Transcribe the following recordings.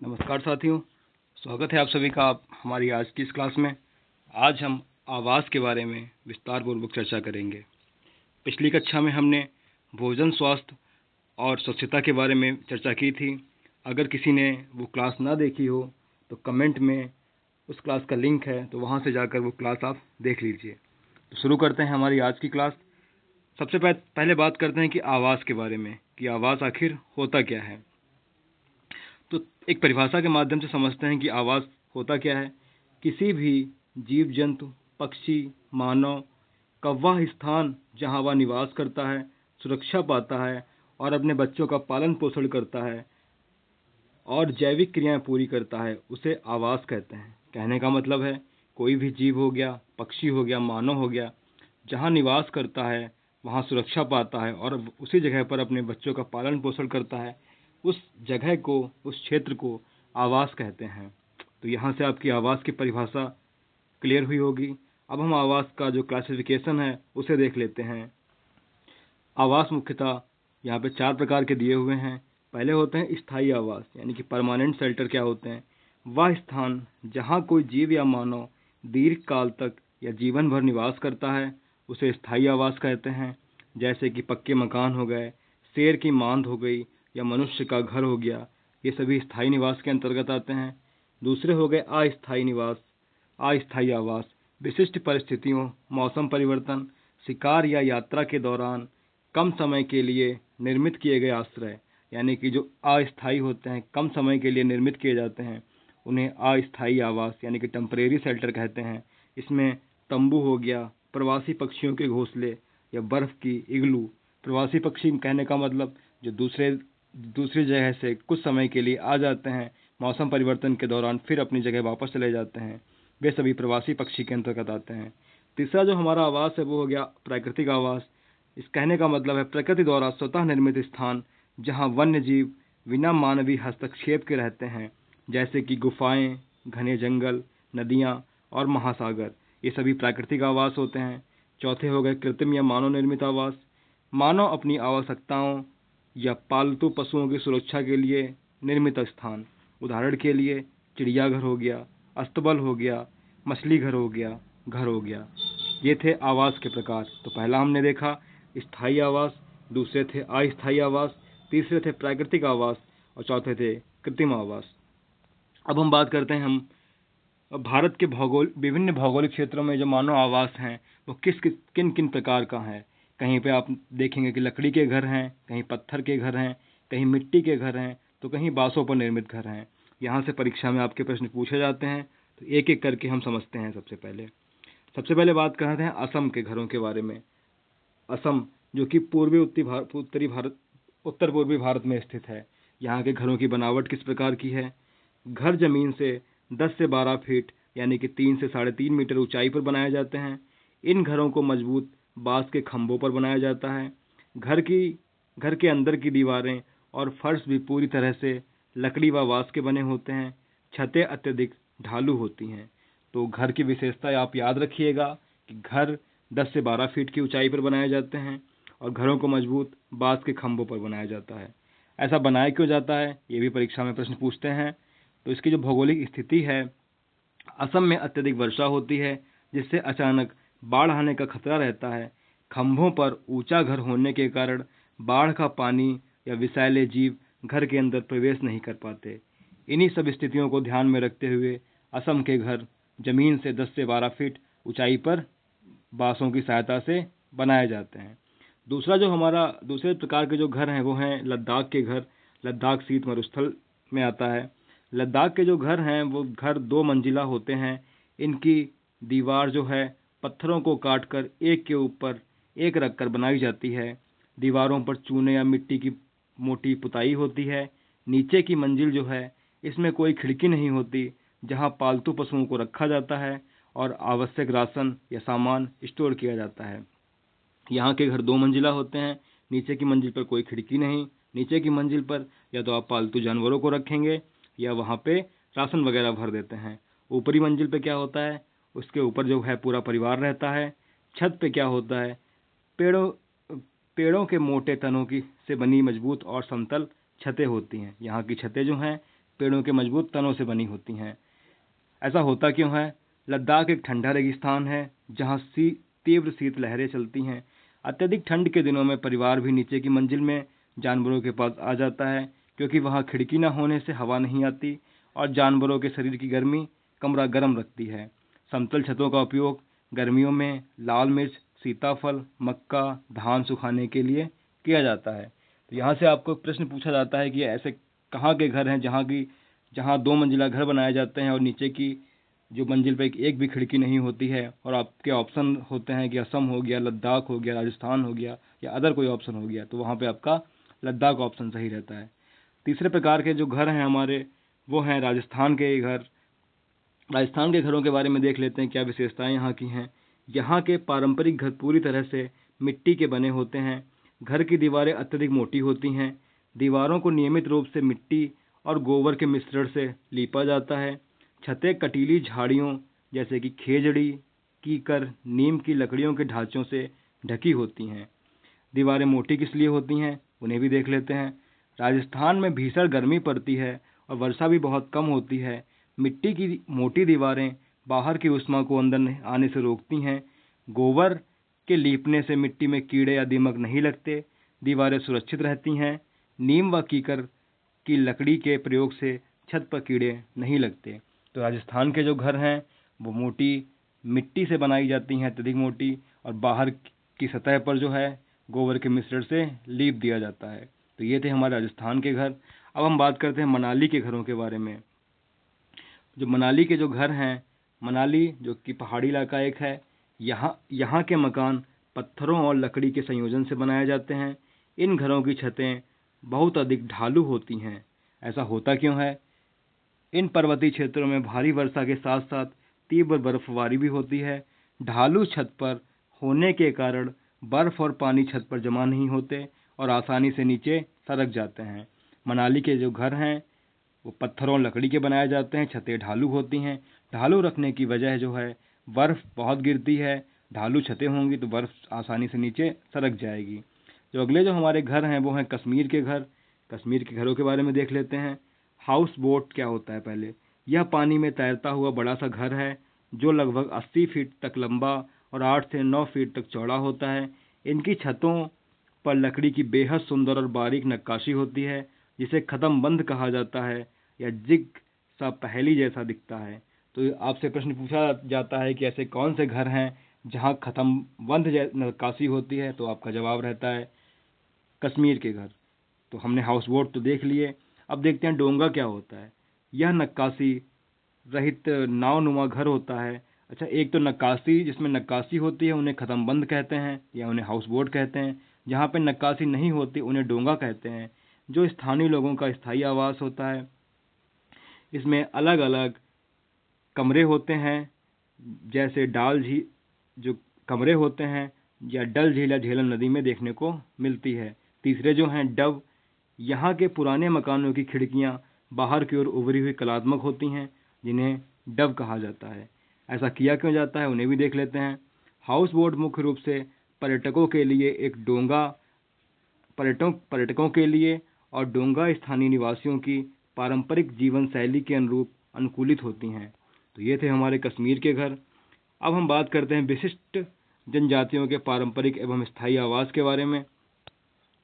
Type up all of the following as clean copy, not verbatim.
नमस्कार साथियों, स्वागत है आप सभी का हमारी आज की इस क्लास में। आज हम आवास के बारे में विस्तार पूर्वक चर्चा करेंगे। पिछली कक्षा में हमने भोजन, स्वास्थ्य और स्वच्छता के बारे में चर्चा की थी। अगर किसी ने वो क्लास ना देखी हो तो कमेंट में उस क्लास का लिंक है, तो वहाँ से जाकर वो क्लास आप देख लीजिए। तो शुरू करते हैं हमारी आज की क्लास। सबसे पहले बात करते हैं कि आवास के बारे में, कि आवास आखिर होता क्या है। तो एक परिभाषा के माध्यम से समझते हैं कि आवास होता क्या है। किसी भी जीव जंतु, पक्षी, मानव का वह स्थान जहां वह निवास करता है, सुरक्षा पाता है और अपने बच्चों का पालन पोषण करता है और जैविक क्रियाएं पूरी करता है, उसे आवास कहते हैं। कहने का मतलब है, कोई भी जीव हो गया, पक्षी हो गया, मानव हो गया, जहां निवास करता है वहां सुरक्षा पाता है और उसी जगह पर अपने बच्चों का पालन पोषण करता है, उस जगह को, उस क्षेत्र को आवास कहते हैं। तो यहाँ से आपकी आवास की परिभाषा क्लियर हुई होगी। अब हम आवास का जो क्लासिफिकेशन है उसे देख लेते हैं। आवास मुख्यतः यहाँ पे 4 प्रकार के दिए हुए हैं। पहले होते हैं स्थायी आवास, यानी कि परमानेंट शेल्टर। क्या होते हैं? वह स्थान जहाँ कोई जीव या मानव दीर्घ काल तक या जीवन भर निवास करता है, उसे स्थायी आवास कहते हैं। जैसे कि पक्के मकान हो गए, शेर की मांद हो गई या मनुष्य का घर हो गया, ये सभी स्थायी निवास के अंतर्गत आते हैं। दूसरे हो गए अस्थायी निवास, अस्थायी आवास। विशिष्ट परिस्थितियों, मौसम परिवर्तन, शिकार या यात्रा के दौरान कम समय के लिए निर्मित किए गए आश्रय, यानी कि जो अस्थायी होते हैं, कम समय के लिए निर्मित किए जाते हैं, उन्हें अस्थायी आवास यानी कि टेम्परेरी शेल्टर कहते हैं। इसमें तंबू हो गया, प्रवासी पक्षियों के घोंसले या बर्फ की इग्लू। प्रवासी पक्षी कहने का मतलब जो दूसरी जगह से कुछ समय के लिए आ जाते हैं, मौसम परिवर्तन के दौरान फिर अपनी जगह वापस चले जाते हैं, वे सभी प्रवासी पक्षी के अंतर्गत आते हैं। तीसरा जो हमारा आवास है वो हो गया प्राकृतिक आवास। इस कहने का मतलब है प्रकृति द्वारा स्वतः निर्मित स्थान, जहां वन्य जीव बिना मानवीय हस्तक्षेप के रहते हैं, जैसे कि गुफाएं, घने जंगल, नदियां और महासागर। ये सभी प्राकृतिक आवास होते हैं। चौथे हो गए कृत्रिम या मानव निर्मित आवास। मानव अपनी आवश्यकताओं या पालतू पशुओं की सुरक्षा के लिए निर्मित स्थान। उदाहरण के लिए चिड़ियाघर हो गया, अस्तबल हो गया, मछली घर हो गया, घर हो गया। ये थे आवास के प्रकार। तो पहला हमने देखा स्थायी आवास, दूसरे थे अस्थायी आवास, तीसरे थे प्राकृतिक आवास और चौथे थे कृत्रिम आवास। अब हम बात करते हैं भारत के विभिन्न भौगोलिक क्षेत्रों में जो मानव आवास हैं वो किन किन प्रकार का है। कहीं पे आप देखेंगे कि लकड़ी के घर हैं, कहीं पत्थर के घर हैं, कहीं मिट्टी के घर हैं, तो कहीं बांसों पर निर्मित घर हैं। यहाँ से परीक्षा में आपके प्रश्न पूछे जाते हैं, तो एक एक करके हम समझते हैं। सबसे पहले बात करते हैं असम के घरों के बारे में। असम जो कि उत्तर पूर्वी भारत में स्थित है, यहाँ के घरों की बनावट किस प्रकार की है। घर जमीन से 10 से 12 फीट यानी कि 3 से 3.5 मीटर ऊंचाई पर बनाए जाते हैं। इन घरों को मजबूत बांस के खंभों पर बनाया जाता है। घर के अंदर की दीवारें और फर्श भी पूरी तरह से लकड़ी व बांस के बने होते हैं। छतें अत्यधिक ढालू होती हैं। तो घर की विशेषता आप याद रखिएगा कि घर 10 से 12 फीट की ऊंचाई पर बनाए जाते हैं और घरों को मजबूत बांस के खंभों पर बनाया जाता है। ऐसा बनाया क्यों जाता है, ये भी परीक्षा में प्रश्न पूछते हैं। तो इसकी जो भौगोलिक स्थिति है, असम में अत्यधिक वर्षा होती है, जिससे अचानक बाढ़ आने का खतरा रहता है। खंभों पर ऊंचा घर होने के कारण बाढ़ का पानी या विषैले जीव घर के अंदर प्रवेश नहीं कर पाते। इन्हीं सब स्थितियों को ध्यान में रखते हुए असम के घर जमीन से 10 से 12 फीट ऊंचाई पर बांसों की सहायता से बनाए जाते हैं। दूसरे प्रकार के जो घर हैं वो हैं लद्दाख के घर। लद्दाख शीत मरुस्थल में आता है। लद्दाख के जो घर हैं वो घर 2 मंजिला होते हैं। इनकी दीवार जो है पत्थरों को काटकर एक के ऊपर एक रखकर बनाई जाती है। दीवारों पर चूने या मिट्टी की मोटी पुताई होती है। नीचे की मंजिल जो है इसमें कोई खिड़की नहीं होती, जहां पालतू पशुओं को रखा जाता है और आवश्यक राशन या सामान स्टोर किया जाता है। यहाँ के घर 2 मंजिला होते हैं। नीचे की मंजिल पर कोई खिड़की नहीं। नीचे की मंजिल पर या तो आप पालतू जानवरों को रखेंगे या वहाँ पे राशन वगैरह भर देते हैं। ऊपरी मंजिल पे क्या होता है, उसके ऊपर जो है पूरा परिवार रहता है। छत पे क्या होता है, पेड़ों पेड़ों के मोटे तनों की से बनी मजबूत और समतल छतें होती हैं। यहाँ की छतें जो हैं पेड़ों के मजबूत तनों से बनी होती हैं। ऐसा होता क्यों है? लद्दाख एक ठंडा रेगिस्तान है जहाँ तीव्र शीत लहरें चलती हैं। अत्यधिक ठंड के दिनों में परिवार भी नीचे की मंजिल में जानवरों के पास आ जाता है, क्योंकि वहाँ खिड़की न होने से हवा नहीं आती और जानवरों के शरीर की गर्मी कमरा गर्म रखती है। समतल छतों का उपयोग गर्मियों में लाल मिर्च, सीताफल, मक्का, धान सुखाने के लिए किया जाता है। तो यहाँ से आपको प्रश्न पूछा जाता है कि ऐसे कहाँ के घर हैं जहाँ 2 मंजिला घर बनाए जाते हैं और नीचे की जो मंजिल पे एक भी खिड़की नहीं होती है, और आपके ऑप्शन होते हैं कि असम हो गया, लद्दाख हो गया, राजस्थान हो गया या अदर कोई ऑप्शन हो गया, तो वहाँ पे आपका लद्दाख ऑप्शन सही रहता है। तीसरे प्रकार के जो घर हैं हमारे, वो हैं राजस्थान के घर। राजस्थान के घरों के बारे में देख लेते हैं क्या विशेषताएं यहाँ की हैं। यहाँ के पारंपरिक घर पूरी तरह से मिट्टी के बने होते हैं। घर की दीवारें अत्यधिक मोटी होती हैं। दीवारों को नियमित रूप से मिट्टी और गोबर के मिश्रण से लीपा जाता है। छतें कटीली झाड़ियों जैसे कि खेजड़ी, कीकर, नीम की लकड़ियों के ढांचों से ढकी होती हैं। दीवारें मोटी किस लिए होती हैं, उन्हें भी देख लेते हैं। राजस्थान में भीषण गर्मी पड़ती है और वर्षा भी बहुत कम होती है। मिट्टी की मोटी दीवारें बाहर की ऊष्मा को अंदर आने से रोकती हैं। गोबर के लीपने से मिट्टी में कीड़े या दीमक नहीं लगते। दीवारें सुरक्षित रहती हैं। नीम व कीकर की लकड़ी के प्रयोग से छत पर कीड़े नहीं लगते। तो राजस्थान के जो घर हैं वो मोटी मिट्टी से बनाई जाती हैं, अत्यधिक मोटी, और बाहर की सतह पर जो है गोबर के मिश्रण से लीप दिया जाता है। तो ये थे हमारे राजस्थान के घर। अब हम बात करते हैं मनाली के घरों के बारे में। जो मनाली के जो घर हैं, मनाली जो कि पहाड़ी इलाका एक है, यहाँ के मकान पत्थरों और लकड़ी के संयोजन से बनाए जाते हैं। इन घरों की छतें बहुत अधिक ढालू होती हैं। ऐसा होता क्यों है? इन पर्वतीय क्षेत्रों में भारी वर्षा के साथ साथ तीव्र बर्फबारी भी होती है। ढालू छत पर होने के कारण बर्फ और पानी छत पर जमा नहीं होते और आसानी से नीचे सरक जाते हैं। मनाली के जो घर हैं वो पत्थरों और लकड़ी के बनाए जाते हैं। छतें ढालू होती हैं। ढालू रखने की वजह जो है, बर्फ बहुत गिरती है। ढालू छतें होंगी तो बर्फ आसानी से नीचे सरक जाएगी। जो अगले जो हमारे घर हैं वो हैं कश्मीर के घर। कश्मीर के घरों के बारे में देख लेते हैं। हाउस बोट क्या होता है पहले? यह पानी में तैरता हुआ बड़ा सा घर है जो लगभग 80 फीट तक लंबा और 8 से 9 फीट तक चौड़ा होता है। इनकी छतों पर लकड़ी की बेहद सुंदर और बारीक नक्काशी होती है जिसे खत्म बंद कहा जाता है या जिग सा पहेली जैसा दिखता है। तो आपसे प्रश्न पूछा जाता है कि ऐसे कौन से घर हैं जहां खत्म बंद नक्काशी होती है, तो आपका जवाब रहता है कश्मीर के घर। तो हमने हाउस बोट तो देख लिए। अब देखते हैं डोंगा क्या होता है। यह नक्काशी रहित नावनुमा घर होता है। अच्छा, एक तो नक्काशी जिसमें नक्काशी होती है उन्हें खत्म बंद कहते हैं या उन्हें हाउस बोट कहते हैं। जहाँ पे नक्काशी नहीं होती उन्हें डोंगा कहते हैं, जो स्थानीय लोगों का स्थायी आवास होता है। इसमें अलग अलग कमरे होते हैं, जैसे डाल झील जो कमरे होते हैं या डल झील या झेलम नदी में देखने को मिलती है। तीसरे जो हैं डब। यहाँ के पुराने मकानों की खिड़कियाँ बाहर की ओर उभरी हुई कलात्मक होती हैं जिन्हें डब कहा जाता है। ऐसा किया क्यों जाता है उन्हें भी देख लेते हैं। हाउस बोट मुख्य रूप से पर्यटकों के लिए एक डोंगा पर्यटकों के लिए और डोंगा स्थानीय निवासियों की पारंपरिक जीवन शैली के अनुरूप अनुकूलित होती हैं। तो ये थे हमारे कश्मीर के घर। अब हम बात करते हैं विशिष्ट जनजातियों के पारंपरिक एवं स्थायी आवास के बारे में।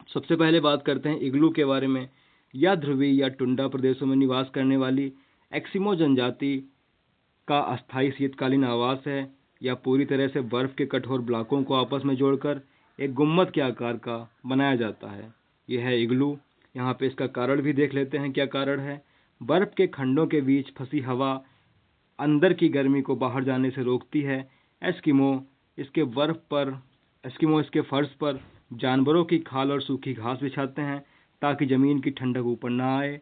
सबसे पहले बात करते हैं इग्लू के बारे में। यह ध्रुवीय या टुंडा प्रदेशों में निवास करने वाली एक्सिमो जनजाति का अस्थायी शीतकालीन आवास है। यह पूरी तरह से बर्फ के कठोर ब्लॉकों को आपस में जोड़कर एक गुम्मद के आकार का बनाया जाता है। यह है इग्लू। यहाँ पे इसका कारण भी देख लेते हैं क्या कारण है। बर्फ के खंडों के बीच फंसी हवा अंदर की गर्मी को बाहर जाने से रोकती है। एस्किमो इसके फर्श पर जानवरों की खाल और सूखी घास बिछाते हैं ताकि जमीन की ठंडक ऊपर न आए।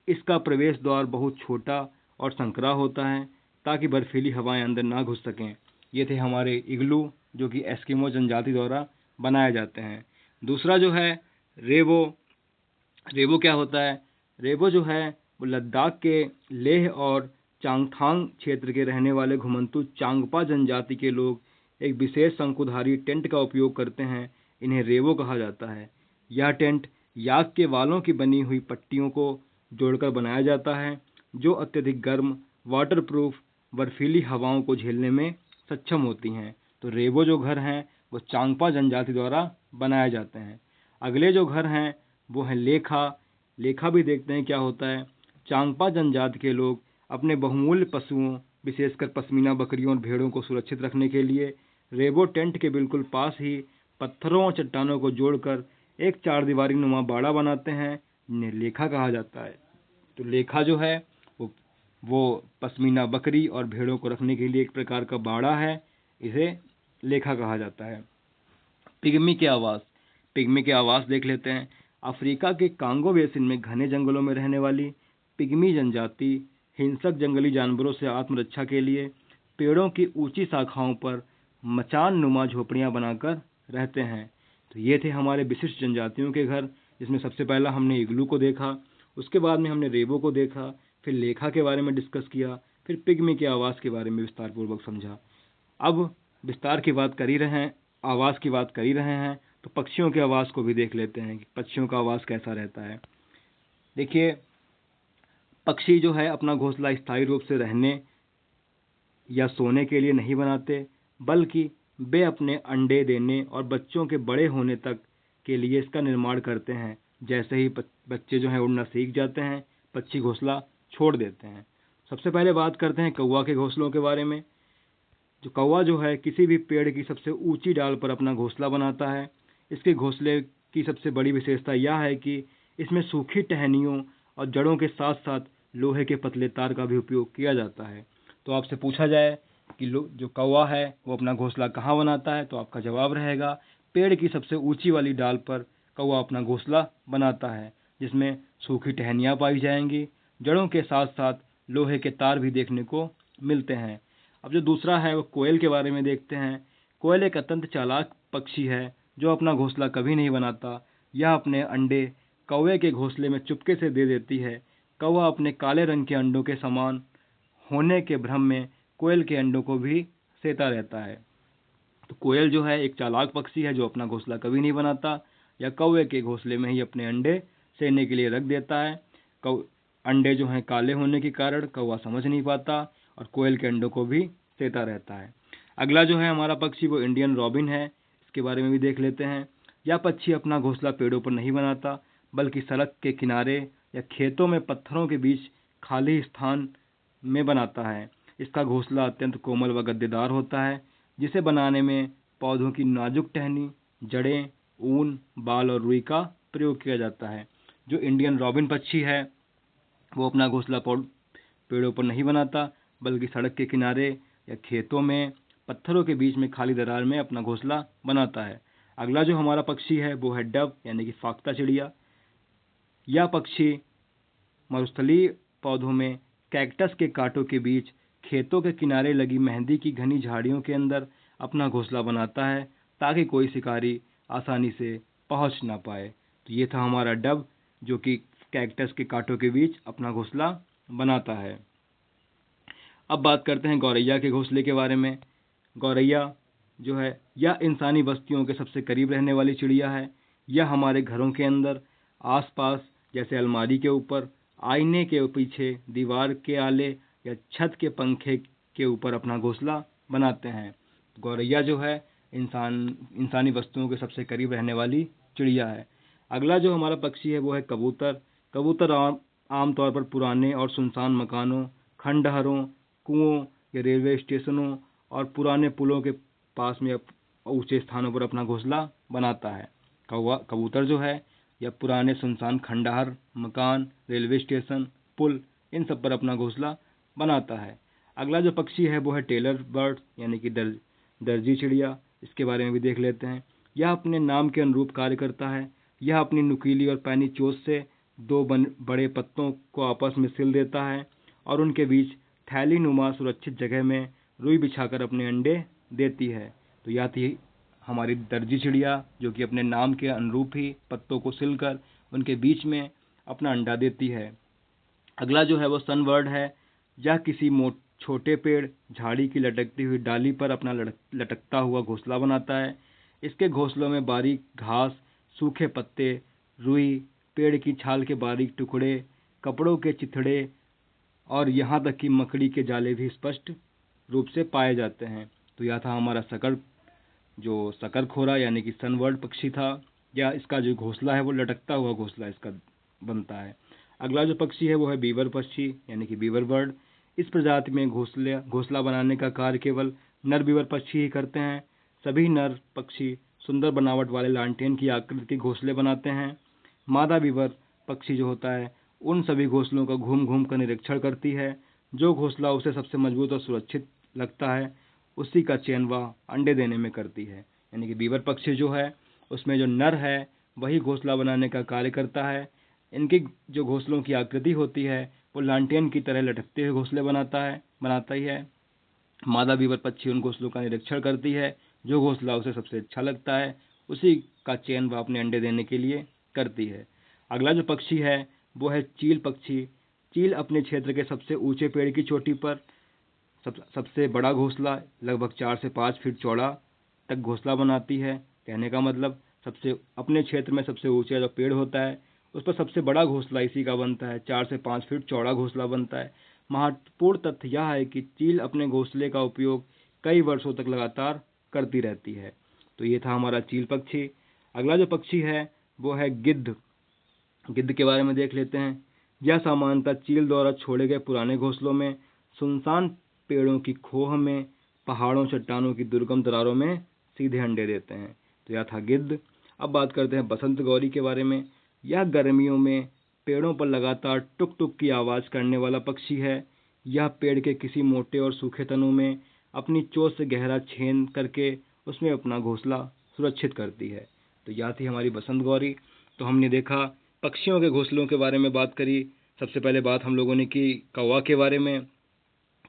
इसका प्रवेश द्वार बहुत छोटा और संकरा होता है ताकि बर्फीली हवाएं अंदर ना घुस सकें। ये थे हमारे इग्लू जो कि एस्किमो जनजाति द्वारा बनाए जाते हैं। दूसरा जो है रेवो। रेवो क्या होता है? रेवो जो है वो लद्दाख के लेह और चांगथांग क्षेत्र के रहने वाले घुमंतू चांगपा जनजाति के लोग एक विशेष शंकुधारी टेंट का उपयोग करते हैं। इन्हें रेवो कहा जाता है। यह टेंट याक के वालों की बनी हुई पट्टियों को जोड़कर बनाया जाता है, जो अत्यधिक गर्म, वाटरप्रूफ, बर्फीली हवाओं को झेलने में सक्षम होती हैं। तो रेबो जो घर हैं वो चांगपा जनजाति द्वारा बनाए जाते हैं। अगले जो घर हैं वो हैं लेखा। लेखा भी देखते हैं क्या होता है। चांगपा जनजाति के लोग अपने बहुमूल्य पशुओं, विशेषकर पश्मीना बकरियों और भेड़ों को सुरक्षित रखने के लिए रेबो टेंट के बिल्कुल पास ही पत्थरों और चट्टानों को जोड़कर एक चारदीवारी नुमा बाड़ा बनाते हैं, जिन्हें लेखा कहा जाता है। तो लेखा जो है वो पश्मीना बकरी और भेड़ों को रखने के लिए एक प्रकार का बाड़ा है, इसे लेखा कहा जाता है। पिग्मी के आवास। पिग्मी के आवास देख लेते हैं। अफ्रीका के कांगो बेसिन में घने जंगलों में रहने वाली पिग्मी जनजाति हिंसक जंगली जानवरों से आत्मरक्षा के लिए पेड़ों की ऊंची शाखाओं पर मचान नुमा झोपड़ियां बनाकर रहते हैं। तो ये थे हमारे विशिष्ट जनजातियों के घर, जिसमें सबसे पहला हमने इग्लू को देखा, उसके बाद में हमने रेबो को देखा, फिर लेखा के बारे में डिस्कस किया, फिर पिग्मी के आवास के बारे में विस्तार पूर्वक समझा। अब विस्तार की बात कर ही रहे हैं, आवास की बात कर ही रहे हैं, तो पक्षियों के आवास को भी देख लेते हैं कि पक्षियों का आवास कैसा रहता है। देखिए, पक्षी जो है अपना घोंसला स्थायी रूप से रहने या सोने के लिए नहीं बनाते, बल्कि वे अपने अंडे देने और बच्चों के बड़े होने तक के लिए इसका निर्माण करते हैं। जैसे ही बच्चे जो हैं उड़ना सीख जाते हैं, पक्षी घोंसला छोड़ देते हैं। सबसे पहले बात करते हैं कौवा के घोंसलों के बारे में। जो कौवा जो है किसी भी पेड़ की सबसे ऊंची डाल पर अपना घोंसला बनाता है। इसके घोंसले की सबसे बड़ी विशेषता यह है कि इसमें सूखी टहनियों और जड़ों के साथ साथ लोहे के पतले तार का भी उपयोग किया जाता है। तो आपसे पूछा जाए कि जो कौवा है वो अपना घोंसला कहाँ बनाता है, तो आपका जवाब रहेगा पेड़ की सबसे ऊंची वाली डाल पर कौवा अपना घोंसला बनाता है, जिसमें सूखी टहनियाँ पाई जाएंगी, जड़ों के साथ साथ लोहे के तार भी देखने को मिलते हैं। अब जो दूसरा है वो कोयल के बारे में देखते हैं। कोयल एक अत्यंत चालाक पक्षी है जो अपना घोंसला कभी नहीं बनाता। यह अपने अंडे कौवे के घोंसले में चुपके से दे देती है। कौवा अपने काले रंग के अंडों के समान होने के भ्रम में कोयल के अंडों को भी सेता रहता है। तो कोयल जो है एक चालाक पक्षी है जो अपना घोंसला कभी नहीं बनाता, या कौवे के घोंसले में ही अपने अंडे सेने के लिए रख देता है। अंडे जो हैं काले होने के कारण कौवा समझ नहीं पाता और कोयल के अंडों को भी सेता रहता है। अगला जो है हमारा पक्षी वो इंडियन रॉबिन है। इसके बारे में भी देख लेते हैं। यह पक्षी अपना घोंसला पेड़ों पर नहीं बनाता, बल्कि सड़क के किनारे या खेतों में पत्थरों के बीच खाली स्थान में बनाता है। इसका घोंसला अत्यंत कोमल व गद्देदार होता है, जिसे बनाने में पौधों की नाजुक टहनी, जड़ें, ऊन, बाल और रुई का प्रयोग किया जाता है। जो इंडियन रॉबिन पक्षी है वो अपना घोंसला पेड़ों पर नहीं बनाता, बल्कि सड़क के किनारे या खेतों में पत्थरों के बीच में खाली दरार में अपना घोंसला बनाता है। अगला जो हमारा पक्षी है वो है डव यानी कि फाख्ता चिड़िया। यह पक्षी मरुस्थलीय पौधों में कैक्टस के कांटों के बीच खेतों के किनारे लगी मेहंदी की घनी झाड़ियों के अंदर अपना घोंसला बनाता है, ताकि कोई शिकारी आसानी से पहुंच ना पाए। तो ये था हमारा डव जो कि कैक्टस के कांटों के बीच अपना घोंसला बनाता है। अब बात करते हैं गौरैया के घोंसले के बारे में। गौरैया जो है यह इंसानी बस्तियों के सबसे करीब रहने वाली चिड़िया है। यह हमारे घरों के अंदर, आसपास, जैसे अलमारी के ऊपर, आईने के पीछे, दीवार के आले या छत के पंखे के ऊपर अपना घोंसला बनाते हैं। गौरैया जो है इंसानी वस्तुओं के सबसे करीब रहने वाली चिड़िया है। अगला जो हमारा पक्षी है वो है कबूतर। कबूतर आमतौर पर पुराने और सुनसान मकानों, खंडहरों, कुओं या रेलवे स्टेशनों और पुराने पुलों के पास में ऊंचे स्थानों पर अपना घोंसला बनाता है। कबूतर जो है या पुराने सुनसान खंडहर, मकान, रेलवे स्टेशन, पुल, इन सब पर अपना घोंसला बनाता है। अगला जो पक्षी है वो है टेलर बर्ड यानी कि दर्जी चिड़िया। इसके बारे में भी देख लेते हैं। यह अपने नाम के अनुरूप कार्य करता है। यह अपनी नुकीली और पैनी चोंच से दो बड़े पत्तों को आपस में सिल देता है और उनके बीच थैली नुमा सुरक्षित जगह में रुई बिछाकर अपने अंडे देती है। तो यह थी हमारी दर्जी चिड़िया जो कि अपने नाम के अनुरूप ही पत्तों को सिलकर उनके बीच में अपना अंडा देती है। अगला जो है वो सनबर्ड है। यह किसी छोटे पेड़, झाड़ी की लटकती हुई डाली पर अपना लटकता हुआ घोंसला बनाता है। इसके घोंसलों में बारीक घास, सूखे पत्ते, रुई, पेड़ की छाल के बारीक टुकड़े, कपड़ों के चिथड़े और यहाँ तक कि मकड़ी के जाले भी स्पष्ट रूप से पाए जाते हैं। तो यह था हमारा शकरखोरा यानी कि सनबर्ड पक्षी था, या इसका जो घोंसला है वो लटकता हुआ घोंसला इसका बनता है। अगला जो पक्षी है वो है बीवर पक्षी यानी कि बीवर बर्ड। इस प्रजाति में घोंसला बनाने का कार्य केवल नर बीवर पक्षी ही करते हैं। सभी नर पक्षी सुंदर बनावट वाले लालटेन की आकृति के घोंसले बनाते हैं। मादा बीवर पक्षी जो होता है उन सभी घोंसलों का घूम घूम कर निरीक्षण करती है। जो घोंसला उसे सबसे मजबूत और सुरक्षित लगता है उसी का चयन वह अंडे देने में करती है। यानी कि बीवर पक्षी जो है उसमें जो नर है वही घोंसला बनाने का कार्य करता है। इनकी जो घोंसलों की आकृति होती है वो लालटेन की तरह लटकते हुए घोंसले बनाता ही है। मादा बीवर पक्षी उन घोंसलों का निरीक्षण करती है। जो घोंसला उसे सबसे अच्छा लगता है उसी का चयन वह अपने अंडे देने के लिए करती है। अगला जो पक्षी है वो है चील पक्षी। चील अपने क्षेत्र के सबसे ऊंचे पेड़ की चोटी पर सबसे बड़ा घोंसला लगभग 4 से 5 फीट चौड़ा तक घोंसला बनाती है। कहने का मतलब अपने क्षेत्र में सबसे ऊंचा जो पेड़ होता है उस पर सबसे बड़ा घोंसला इसी का बनता है। 4 से 5 फीट चौड़ा घोंसला बनता है। महत्वपूर्ण तथ्य यह है कि चील अपने घोंसले का उपयोग कई वर्षों तक लगातार करती रहती है। तो ये था हमारा चील पक्षी। अगला जो पक्षी है वो है गिद्ध। गिद्ध के बारे में देख लेते हैं। यह सामान्यतः चील द्वारा छोड़े गए पुराने घोंसलों में, सुनसान पेड़ों की खोह में, पहाड़ों चट्टानों की दुर्गम दरारों में सीधे अंडे देते हैं। तो यह था गिद्ध। अब बात करते हैं बसंत गौरी के बारे में। यह गर्मियों में पेड़ों पर लगातार टुक टुक की आवाज़ करने वाला पक्षी है। यह पेड़ के किसी मोटे और सूखे तनों में अपनी चोंच से गहरा छेद करके उसमें अपना घोंसला सुरक्षित करती है। तो यह थी हमारी बसंत गौरी। तो हमने देखा पक्षियों के घोंसलों के बारे में बात करी। सबसे पहले बात हम लोगों ने की कौवा के बारे में।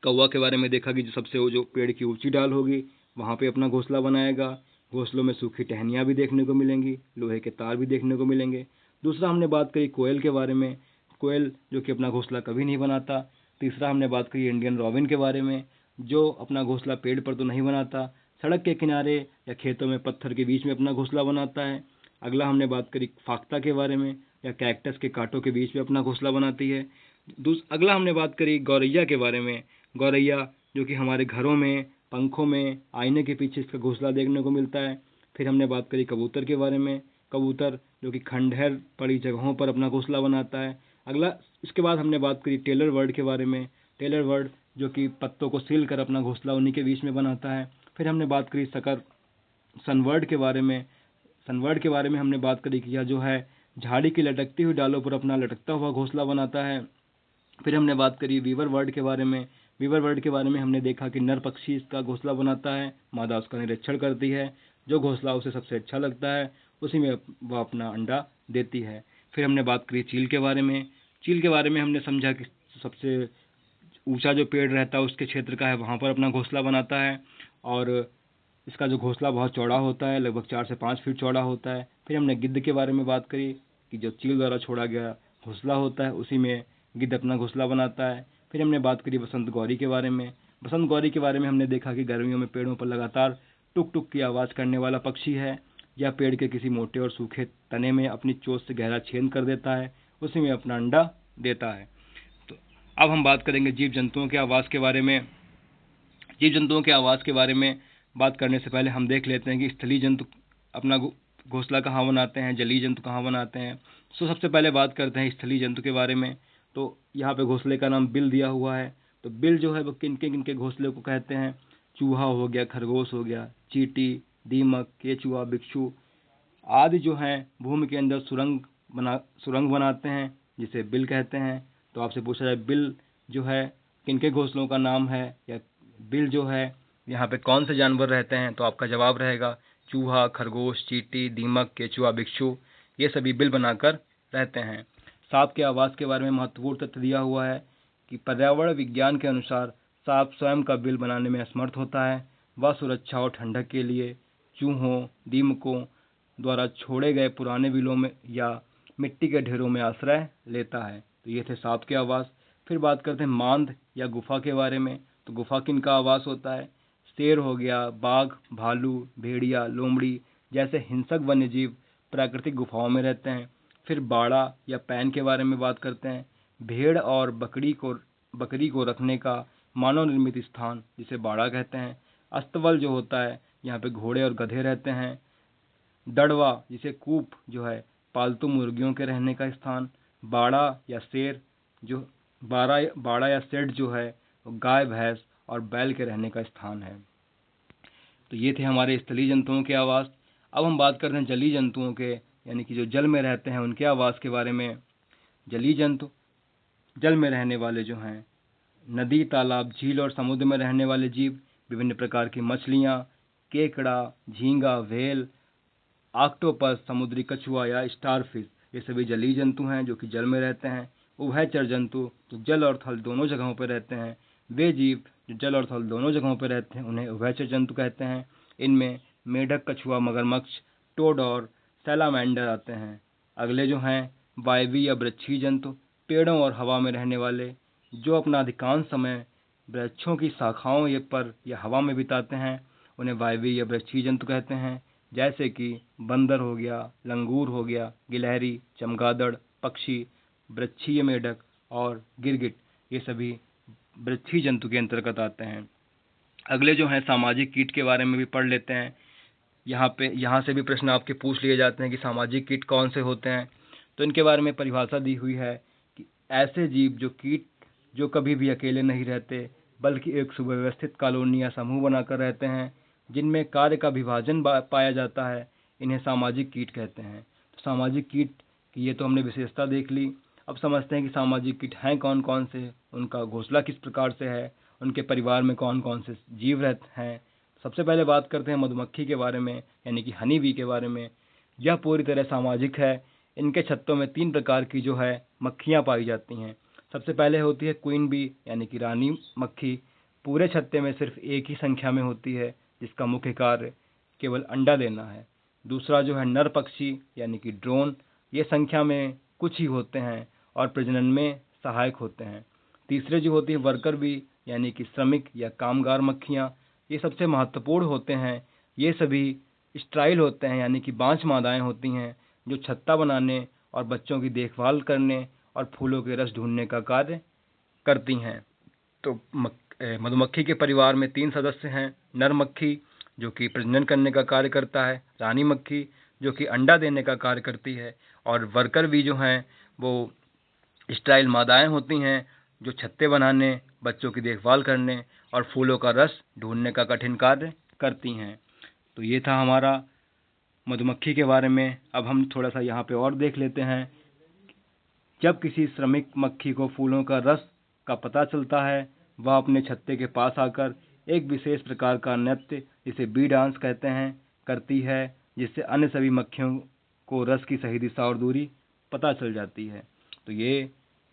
कौवा के बारे में देखा कि जो पेड़ की ऊंची डाल होगी वहाँ पे अपना घोंसला बनाएगा। घोंसलों में सूखी टहनियाँ भी देखने को मिलेंगी, लोहे के तार भी देखने को मिलेंगे। दूसरा हमने बात करी कोयल के बारे में। कोयल जो कि अपना घोंसला कभी नहीं बनाता। तीसरा हमने बात करी इंडियन रॉबिन के बारे में, जो अपना घोंसला पेड़ पर तो नहीं बनाता, सड़क के किनारे या खेतों में पत्थर के बीच में अपना घोंसला बनाता है। अगला हमने बात करी फाख्ता के बारे में, या कैक्टस के कांटों के बीच में अपना घोंसला बनाती है। अगला हमने बात करी गौरैया के बारे में। गौरैया जो कि हमारे घरों में, पंखों में, आईने के पीछे इसका घोंसला देखने को मिलता है। फिर हमने बात करी कबूतर के बारे में। कबूतर जो कि खंडहर पड़ी जगहों पर अपना घोंसला बनाता है। इसके बाद हमने बात करी टेलर बर्ड के बारे में। टेलर बर्ड जो कि पत्तों को सील कर अपना घोंसला उन्हीं के बीच में बनाता है। फिर हमने बात करी सनबर्ड के बारे में। सनबर्ड के बारे में हमने बात करी कि यह जो है झाड़ी की लटकती हुई डालों पर अपना लटकता हुआ घोंसला बनाता है। फिर हमने बात करी वीवर बर्ड के बारे में। वीवर बर्ड के बारे में हमने देखा कि नर पक्षी इसका घोंसला बनाता है, मादा उसका निरीक्षण करती है। जो घोंसला उसे सबसे अच्छा लगता है उसी में वह अपना अंडा देती है। फिर हमने बात करी चील के बारे में। चील के बारे में हमने समझा कि सबसे ऊंचा जो पेड़ रहता है उसके क्षेत्र का है वहाँ पर अपना घोंसला बनाता है, और इसका जो घोंसला बहुत चौड़ा होता है, लगभग 4 से 5 फीट चौड़ा होता है। फिर हमने गिद्ध के बारे में बात करी कि जो चील द्वारा छोड़ा गया घोंसला होता है उसी में गिद्ध अपना घोंसला बनाता है। फिर हमने बात करी बसंत गौरी के बारे में। बसंत गौरी के बारे में हमने देखा कि गर्मियों में पेड़ों पर लगातार टुक टुक की आवाज़ करने वाला पक्षी है। यह पेड़ के किसी मोटे और सूखे तने में अपनी चोंच से गहरा छेद कर देता है, उसी में अपना अंडा देता है। तो अब हम बात करेंगे जीव जंतुओं के आवास के बारे में। जीव जंतुओं के आवास के बारे में बात करने से पहले हम देख लेते हैं कि स्थलीय जंतु अपना घोंसला कहाँ बनाते हैं, जलीय जंतु कहाँ बनाते हैं। सबसे पहले बात करते हैं स्थलीय जंतु के बारे में। तो यहाँ पे घोंसले का नाम बिल दिया हुआ है। तो बिल जो है वो किनके घोंसले को कहते हैं। चूहा हो गया, खरगोश हो गया, चींटी, दीमक, केचुआ, बिच्छू आदि जो हैं भूमि के अंदर सुरंग बनाते हैं जिसे बिल कहते हैं। तो आपसे पूछा जाए बिल जो है किनके घोंसलों का नाम है, या बिल जो है यहाँ पे कौन से जानवर रहते हैं, तो आपका जवाब रहेगा चूहा, खरगोश, चींटी, दीमक, केचुआ, बिच्छू, ये सभी बिल बनाकर रहते हैं। सांप के आवास के बारे में महत्वपूर्ण तथ्य दिया हुआ है कि पर्यावरण विज्ञान के अनुसार सांप स्वयं का बिल बनाने में असमर्थ होता है। वह सुरक्षा और ठंडक के लिए चूहों, दीमकों द्वारा छोड़े गए पुराने बिलों में या मिट्टी के ढेरों में आश्रय लेता है। तो ये थे सांप के आवास। फिर बात करते हैं मांद या गुफा के बारे में। तो गुफा किनका आवास होता है। शेर हो गया, बाघ, भालू, भेड़िया, लोमड़ी जैसे हिंसक वन्यजीव प्राकृतिक गुफाओं में रहते हैं। फिर बाड़ा या पैन के बारे में बात करते हैं। भेड़ और बकरी को रखने का मानव निर्मित स्थान जिसे बाड़ा कहते हैं। अस्तबल जो होता है, यहाँ पे घोड़े और गधे रहते हैं। दड़वा जिसे कूप जो है पालतू मुर्गियों के रहने का स्थान। बाड़ा या शेर जो बाड़ा या शेड जो है वो गाय भैंस और बैल के रहने का स्थान है। तो ये थे हमारे स्थलीय जंतुओं के आवास। अब हम बात करते हैं जलीय जंतुओं के, यानी कि जो जल में रहते हैं उनके आवास के बारे में। जलीय जंतु जल में रहने वाले जो हैं, नदी, तालाब, झील और समुद्र में रहने वाले जीव, विभिन्न प्रकार की मछलियाँ, केकड़ा, झींगा, व्हेल, ऑक्टोपस, समुद्री कछुआ या स्टारफिश, ये सभी जलीय जंतु हैं जो कि जल में रहते हैं। उभयचर जंतु जो जल और थल दोनों जगहों पर रहते हैं। वे जीव जो जल और थल दोनों जगहों पर रहते हैं उन्हें उभयचर जंतु कहते हैं। इनमें मेढक, कछुआ, मगरमच्छ, टोड और सैलामेंडर आते हैं। अगले जो हैं वायवीय या वृक्षीय जंतु, पेड़ों और हवा में रहने वाले, जो अपना अधिकांश समय वृक्षों की शाखाओं पर या हवा में बिताते हैं, उन्हें वायवीय या वृक्षीय जंतु कहते हैं। जैसे कि बंदर हो गया, लंगूर हो गया, गिलहरी, चमगादड़, पक्षी, वृक्षीय मेढक और गिरगिट, ये सभी वृक्षीय जंतु के अंतर्गत आते हैं। अगले जो हैं सामाजिक कीट के बारे में भी पढ़ लेते हैं। यहाँ से भी प्रश्न आपके पूछ लिए जाते हैं कि सामाजिक कीट कौन से होते हैं। तो इनके बारे में परिभाषा दी हुई है कि ऐसे जीव जो कभी भी अकेले नहीं रहते, बल्कि एक सुव्यवस्थित कॉलोनी या समूह बनाकर रहते हैं, जिनमें कार्य का विभाजन पाया जाता है, इन्हें सामाजिक कीट कहते हैं। तो सामाजिक कीट की ये तो हमने विशेषता देख ली। अब समझते हैं कि सामाजिक कीट हैं कौन कौन से, उनका घोंसला किस प्रकार से है, उनके परिवार में कौन कौन से जीव रहते हैं। सबसे पहले बात करते हैं मधुमक्खी के बारे में, यानी कि हनी बी के बारे में। यह पूरी तरह सामाजिक है। इनके छत्तों में 3 प्रकार की जो है मक्खियाँ पाई जाती हैं। सबसे पहले होती है क्वीन बी, यानी कि रानी मक्खी। पूरे छत्ते में सिर्फ एक ही संख्या में होती है, जिसका मुख्य कार्य केवल अंडा देना है। दूसरा जो है नर पक्षी, यानी कि ड्रोन। ये संख्या में कुछ ही होते हैं और प्रजनन में सहायक होते हैं। तीसरे जो होती है वर्कर बी, यानी कि श्रमिक या कामगार मक्खियाँ। ये सबसे महत्वपूर्ण होते हैं। ये सभी स्ट्राइल होते हैं, यानी कि बांझ मादाएँ होती हैं, जो छत्ता बनाने और बच्चों की देखभाल करने और फूलों के रस ढूंढने का कार्य करती हैं। तो मधुमक्खी के परिवार में 3 सदस्य हैं। नर मक्खी जो कि प्रजनन करने का कार्य करता है, रानी मक्खी जो कि अंडा देने का कार्य करती है, और वर्कर भी जो हैं वो स्टाइल मादाएँ होती हैं, जो छत्ते बनाने, बच्चों की देखभाल करने और फूलों का रस ढूंढने का कठिन कार्य करती हैं। तो ये था हमारा मधुमक्खी के बारे में। अब हम थोड़ा सा यहाँ पे और देख लेते हैं। जब किसी श्रमिक मक्खी को फूलों का रस का पता चलता है, वह अपने छत्ते के पास आकर एक विशेष प्रकार का नृत्य, जिसे बी डांस कहते हैं, करती है, जिससे अन्य सभी मक्खियों को रस की सही दिशा और दूरी पता चल जाती है। तो ये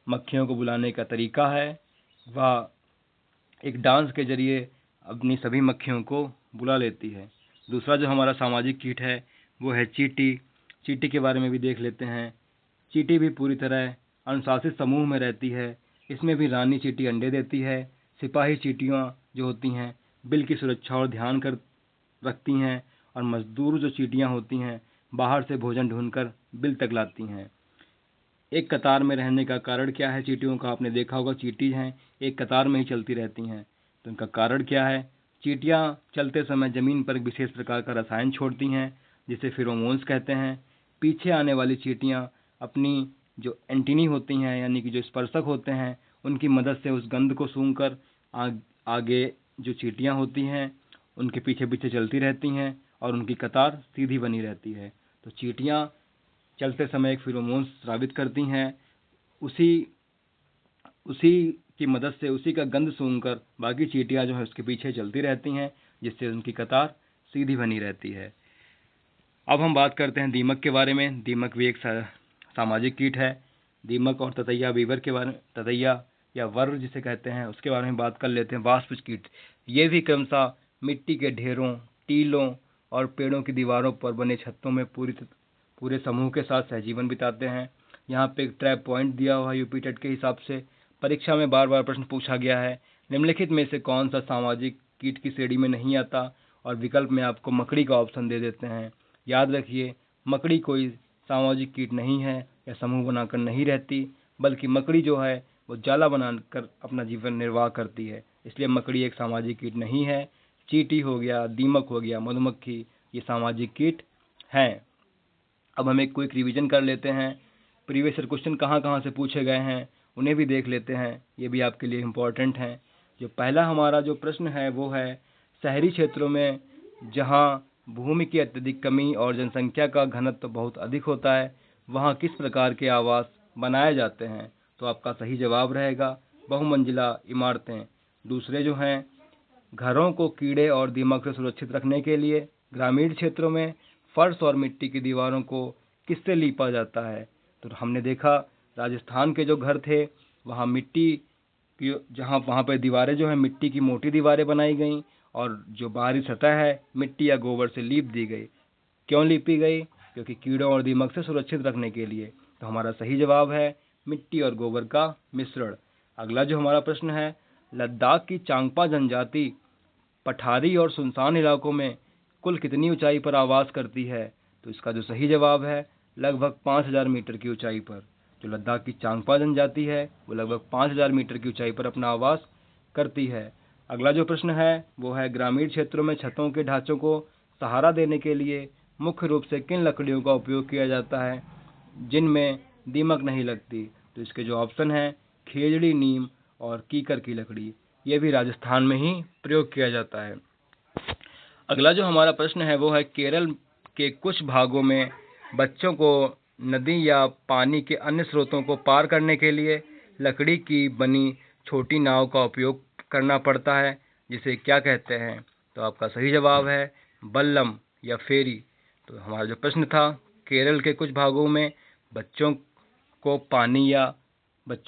मक्खियों को बुलाने का तरीका है। वह एक डांस के जरिए अपनी सभी मक्खियों को बुला लेती है। दूसरा जो हमारा सामाजिक कीट है वो है चींटी। चींटी के बारे में भी देख लेते हैं। चींटी भी पूरी तरह अनुशासित समूह में रहती है। इसमें भी रानी चींटी अंडे देती है। सिपाही चींटियाँ जो होती हैं बिल की सुरक्षा और ध्यान कर रखती हैं, और मजदूर जो चींटियाँ होती हैं बाहर से भोजन ढूंढकर बिल तक लाती हैं। एक कतार में रहने का कारण क्या है चींटियों का? आपने देखा होगा चींटी हैं एक कतार में ही चलती रहती हैं। तो इनका कारण क्या है? चींटियाँ चलते समय जमीन पर एक विशेष प्रकार का रसायन छोड़ती हैं, जिसे फेरोमोन्स कहते हैं। पीछे आने वाली चींटियाँ अपनी जो एंटीनी होती हैं, यानी कि जो स्पर्शक होते हैं, उनकी मदद से उस गंध को सूंघकर आगे जो चींटियाँ होती हैं उनके पीछे पीछे चलती रहती हैं, और उनकी कतार सीधी बनी रहती है। तो चींटियाँ चलते समय एक फेरोमोन स्रावित करती हैं। उसी उसी की मदद से उसी का गंध सूंघकर बाकी चींटियाँ जो है उसके पीछे चलती रहती हैं, जिससे उनकी कतार सीधी बनी रहती है। अब हम बात करते हैं दीमक के बारे में। दीमक भी एक सामाजिक कीट है। दीमक और ततैया वीवर के बारे में, ततैया या वर्र जिसे कहते हैं, उसके बारे में बात कर लेते हैं। वाष्प कीट, ये भी क्रमशः मिट्टी के ढेरों, टीलों और पेड़ों की दीवारों पर बने छत्तों में पूरे समूह के साथ सहजीवन बिताते हैं। यहाँ पे एक ट्रैप पॉइंट दिया हुआ है यूपी टेट के हिसाब से। परीक्षा में बार बार प्रश्न पूछा गया है, निम्नलिखित में से कौन सा सामाजिक कीट की श्रेणी में नहीं आता? और विकल्प में आपको मकड़ी का ऑप्शन दे देते हैं। याद रखिए, मकड़ी कोई सामाजिक कीट नहीं है या समूह बनाकर नहीं रहती, बल्कि मकड़ी जो है वो जाला बनाकर अपना जीवन निर्वाह करती है। इसलिए मकड़ी एक सामाजिक कीट नहीं है। चींटी हो गया, दीमक हो गया, मधुमक्खी, ये सामाजिक कीट हैं। अब हम एक क्विक रिवीजन कर लेते हैं। प्रीवियस ईयर क्वेश्चन कहाँ कहाँ से पूछे गए हैं उन्हें भी देख लेते हैं, ये भी आपके लिए इम्पोर्टेंट हैं। जो पहला हमारा जो प्रश्न है वो है, शहरी क्षेत्रों में जहाँ भूमि की अत्यधिक कमी और जनसंख्या का घनत्व बहुत अधिक होता है, वहाँ किस प्रकार के आवास बनाए जाते हैं? तो आपका सही जवाब रहेगा बहुमंजिला इमारतें। दूसरे जो हैं, घरों को कीड़े और दीमक से सुरक्षित रखने के लिए ग्रामीण क्षेत्रों में फर्श और मिट्टी की दीवारों को किससे लीपा जाता है? तो हमने देखा राजस्थान के जो घर थे वहाँ मिट्टी की, जहाँ वहाँ पर दीवारें जो हैं मिट्टी की मोटी दीवारें बनाई गई और जो बाहरी सतह है मिट्टी या गोबर से लीप दी गई। क्यों लीपी गई? क्योंकि कीड़ों और दीमक से सुरक्षित रखने के लिए। तो हमारा सही जवाब है मिट्टी और गोबर का मिश्रण। अगला जो हमारा प्रश्न है, लद्दाख की चांगपा जनजाति पठारी और सुनसान इलाकों में कुल कितनी ऊंचाई पर आवास करती है? तो इसका जो सही जवाब है लगभग 5000 मीटर की ऊंचाई पर। जो लद्दाख की चांगपा जनजाति है वो लगभग 5000 मीटर की ऊंचाई पर अपना आवास करती है। अगला जो प्रश्न है वो है, ग्रामीण क्षेत्रों में छतों के ढांचों को सहारा देने के लिए मुख्य रूप से किन लकड़ियों का उपयोग किया जाता है जिनमें दीमक नहीं लगती? तो इसके जो ऑप्शन है, खेजड़ी, नीम और कीकर की लकड़ी, ये भी राजस्थान में ही प्रयोग किया जाता है। अगला जो हमारा प्रश्न है वो है, केरल के कुछ भागों में बच्चों को नदी या पानी के अन्य स्रोतों को पार करने के लिए लकड़ी की बनी छोटी नाव का उपयोग करना पड़ता है, जिसे क्या कहते हैं? तो आपका सही जवाब है बल्लम या फेरी। तो हमारा जो प्रश्न था, केरल के कुछ भागों में बच्चों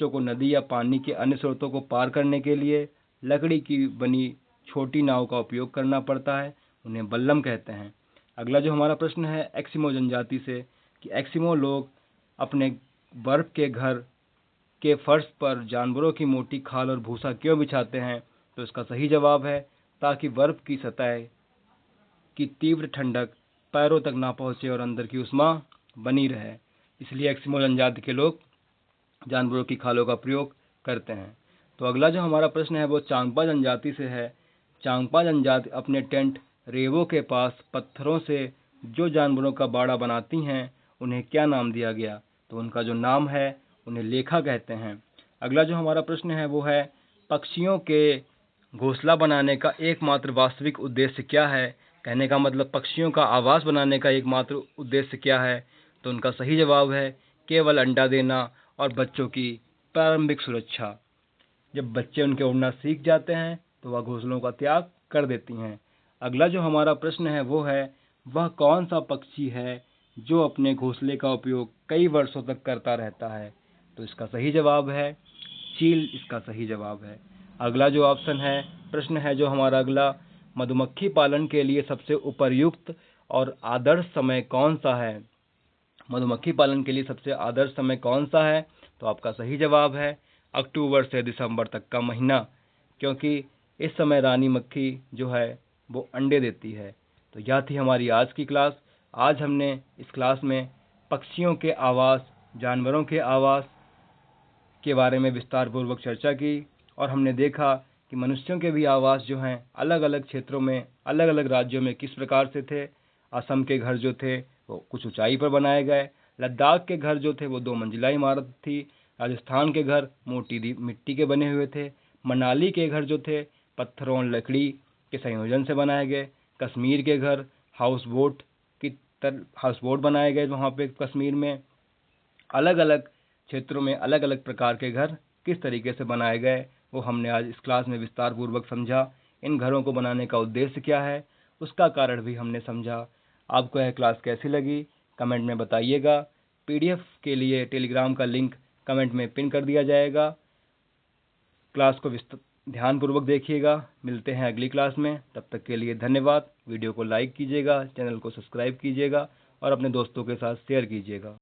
को नदी या पानी के अन्य स्रोतों को पार करने के लिए लकड़ी की बनी छोटी नाव का उपयोग करना पड़ता है, उन्हें बल्लम कहते हैं। अगला जो हमारा प्रश्न है एस्किमो जनजाति से, कि एस्किमो लोग अपने बर्फ के घर के फर्श पर जानवरों की मोटी खाल और भूसा क्यों बिछाते हैं? तो इसका सही जवाब है ताकि बर्फ की सतह की तीव्र ठंडक पैरों तक ना पहुंचे और अंदर की उष्मा बनी रहे। इसलिए एस्किमो जनजाति के लोग जानवरों की खालों का प्रयोग करते हैं। तो अगला जो हमारा प्रश्न है वो चांगपा जनजाति से है। चांगपा जनजाति अपने टेंट रेवों के पास पत्थरों से जो जानवरों का बाड़ा बनाती हैं उन्हें क्या नाम दिया गया? तो उनका जो नाम है उन्हें लेखा कहते हैं। अगला जो हमारा प्रश्न है वो है, पक्षियों के घोंसला बनाने का एकमात्र वास्तविक उद्देश्य क्या है? कहने का मतलब पक्षियों का आवास बनाने का एकमात्र उद्देश्य क्या है? तो उनका सही जवाब है केवल अंडा देना और बच्चों की प्रारंभिक सुरक्षा। जब बच्चे उनके उड़ना सीख जाते हैं तो वह घोंसलों का त्याग कर देती हैं। अगला जो हमारा प्रश्न है वो है, वह कौन सा पक्षी है जो अपने घोंसले का उपयोग कई वर्षों तक करता रहता है? तो इसका सही जवाब है चील, इसका सही जवाब है। अगला जो ऑप्शन है प्रश्न है जो हमारा अगला, मधुमक्खी पालन के लिए सबसे उपयुक्त और आदर्श समय कौन सा है? मधुमक्खी पालन के लिए सबसे आदर्श समय कौन सा है? तो आपका सही जवाब है अक्टूबर से दिसंबर तक का महीना, क्योंकि इस समय रानी मक्खी जो है वो अंडे देती है। तो यह थी हमारी आज की क्लास। आज हमने इस क्लास में पक्षियों के आवास, जानवरों के आवास के बारे में विस्तार पूर्वक चर्चा की और हमने देखा कि मनुष्यों के भी आवास जो हैं अलग अलग क्षेत्रों में, अलग अलग राज्यों में किस प्रकार से थे। असम के घर जो थे वो कुछ ऊंचाई पर बनाए गए, लद्दाख के घर जो थे वो 2 मंजिला इमारत थी, राजस्थान के घर मोटी मिट्टी के बने हुए थे, मनाली के घर जो थे पत्थरों और लकड़ी के संयोजन से बनाए गए, कश्मीर के घर हाउस बोट बनाए गए। वहाँ पे कश्मीर में अलग अलग क्षेत्रों में अलग अलग प्रकार के घर किस तरीके से बनाए गए वो हमने आज इस क्लास में विस्तार पूर्वक समझा। इन घरों को बनाने का उद्देश्य क्या है उसका कारण भी हमने समझा। आपको यह क्लास कैसी लगी कमेंट में बताइएगा। पीडीएफ के लिए टेलीग्राम का लिंक कमेंट में पिन कर दिया जाएगा। क्लास को ध्यानपूर्वक देखिएगा। मिलते हैं अगली क्लास में, तब तक के लिए धन्यवाद। वीडियो को लाइक कीजिएगा, चैनल को सब्सक्राइब कीजिएगा और अपने दोस्तों के साथ शेयर कीजिएगा।